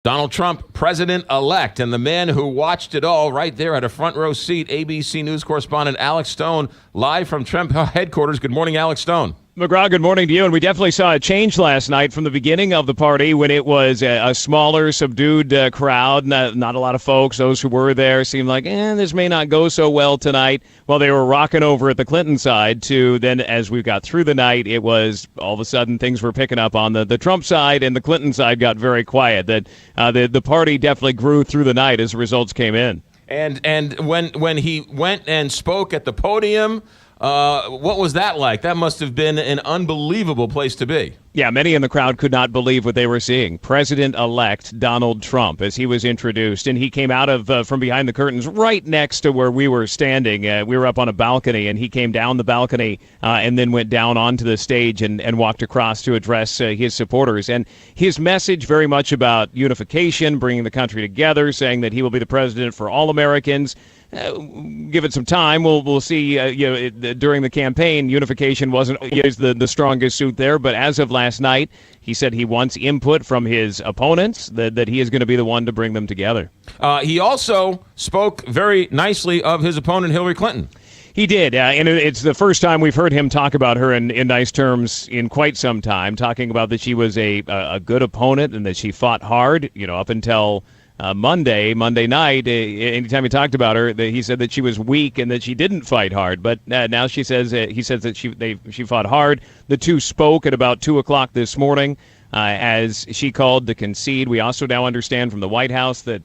Donald Trump, president-elect, and the man who watched it all right there at a front row seat, ABC News correspondent Alex Stone, live from Trump headquarters. Good morning, Alex Stone. McGraw, good morning to you. And we definitely saw a change last night from the beginning of the party when it was a smaller, subdued crowd. Not a lot of folks. Those who were there seemed like, this may not go so well tonight. Well, they were rocking over at the Clinton side, to then as we got through the night, it was all of a sudden things were picking up on the Trump side, and the Clinton side got very quiet. The party definitely grew through the night as the results came in. And when he went and spoke at the podium, what was that like? That must have been an unbelievable place to be. Yeah, many in the crowd could not believe what they were seeing. President-elect Donald Trump, as he was introduced, and he came out of from behind the curtains right next to where we were standing. We were up on a balcony, and he came down the balcony and then went down onto the stage and walked across to address his supporters. And his message very much about unification, bringing the country together, saying that he will be the president for all Americans. Give it some time. We'll see. During the campaign, unification wasn't always the strongest suit there, but as of last night, he said he wants input from his opponents, that he is going to be the one to bring them together. He also spoke very nicely of his opponent, Hillary Clinton. He did, and it's the first time we've heard him talk about her in nice terms in quite some time, talking about that she was a good opponent and that she fought hard, up until Monday night. Anytime he talked about her, he said that she was weak and that she didn't fight hard. But now he says that she fought hard. The two spoke at about 2:00 this morning, as she called to concede. We also now understand from the White House that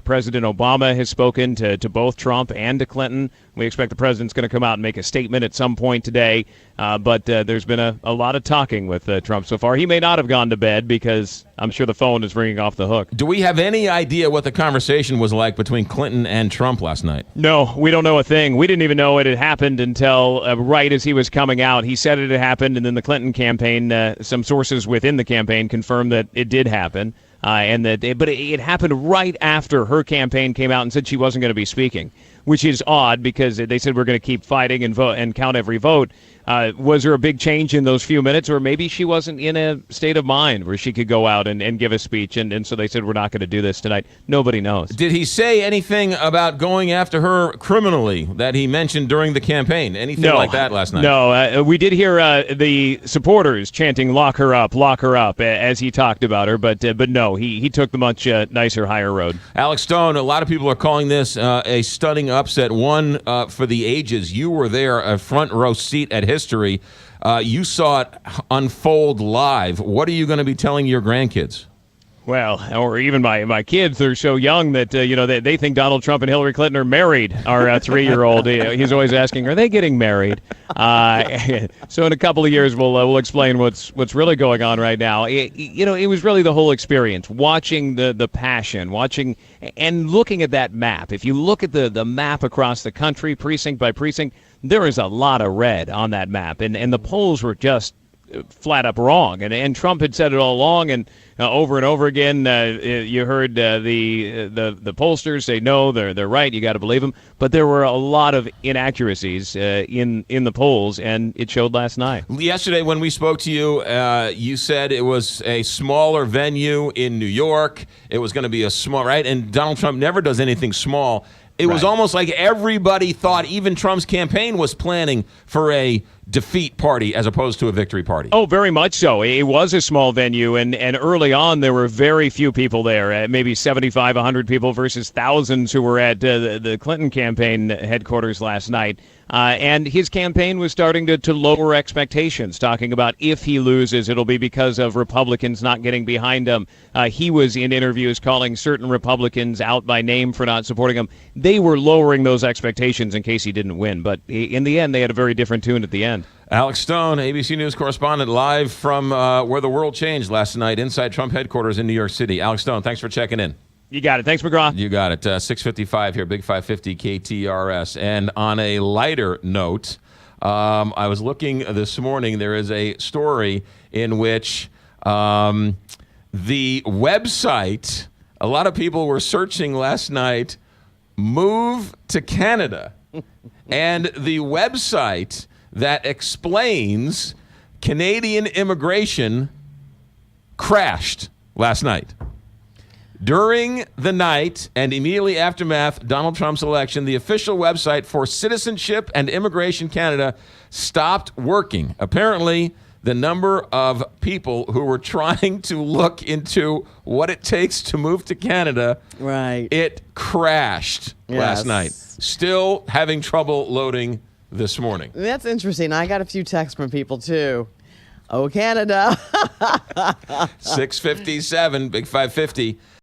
President Obama has spoken to both Trump and to Clinton. We expect the president's going to come out and make a statement at some point today. But there's been a lot of talking with Trump so far. He may not have gone to bed because I'm sure the phone is ringing off the hook. Do we have any idea what the conversation was like between Clinton and Trump last night? No, we don't know a thing. We didn't even know it had happened until right as he was coming out. He said it had happened, and then the Clinton campaign, some sources within the campaign confirmed that it did happen. But it happened right after her campaign came out and said she wasn't going to be speaking, which is odd because they said we're going to keep fighting and vote and count every vote. Was there a big change in those few minutes, or maybe she wasn't in a state of mind where she could go out and give a speech, and so they said we're not going to do this tonight? Nobody knows. Did he say anything about going after her criminally that he mentioned during the campaign? Anything like that last night? No, we did hear the supporters chanting lock her up," as he talked about her, but no, he took the much nicer, higher road. Alex Stone, a lot of people are calling this a stunning upset, one for the ages. You were there, a front row seat at history. You saw it unfold live. What are you going to be telling your grandkids? Well, or even my kids, they're so young that, they think Donald Trump and Hillary Clinton are married. Our 3-year-old, he's always asking, are they getting married? So in a couple of years, we'll explain what's really going on right now. It was really the whole experience, watching the passion, watching and looking at that map. If you look at the map across the country, precinct by precinct, there is a lot of red on that map, and the polls were just flat up wrong, and Trump had said it all along, and over and over again, you heard the pollsters say no, they're right, you got to believe them, but there were a lot of inaccuracies in the polls, and it showed last night. Yesterday, when we spoke to you, you said it was a smaller venue in New York. It was going to be a small, right? And Donald Trump never does anything small. It was almost like everybody thought, even Trump's campaign was planning for a defeat party as opposed to a victory party. Oh, very much so. It was a small venue, and early on there were very few people there, maybe 75, 100 people versus thousands who were at the Clinton campaign headquarters last night. And his campaign was starting to lower expectations, talking about if he loses, it'll be because of Republicans not getting behind him. He was in interviews calling certain Republicans out by name for not supporting him. They were lowering those expectations in case he didn't win. But in the end, they had a very different tune at the end. Alex Stone, ABC News correspondent, live from where the world changed last night, inside Trump headquarters in New York City. Alex Stone, thanks for checking in. You got it. Thanks, McGraw. You got it. 6:55 here, Big 550 KTRS. And on a lighter note, I was looking this morning. There is a story in which the website, a lot of people were searching last night, Move to Canada. And the website that explains Canadian immigration crashed last night. During the night and immediately aftermath Donald Trump's election, the official website for Citizenship and Immigration Canada stopped working. Apparently, the number of people who were trying to look into what it takes to move to Canada, it crashed last night. Still having trouble loading this morning. That's interesting. I got a few texts from people, too. Oh, Canada. 6:57, Big 550.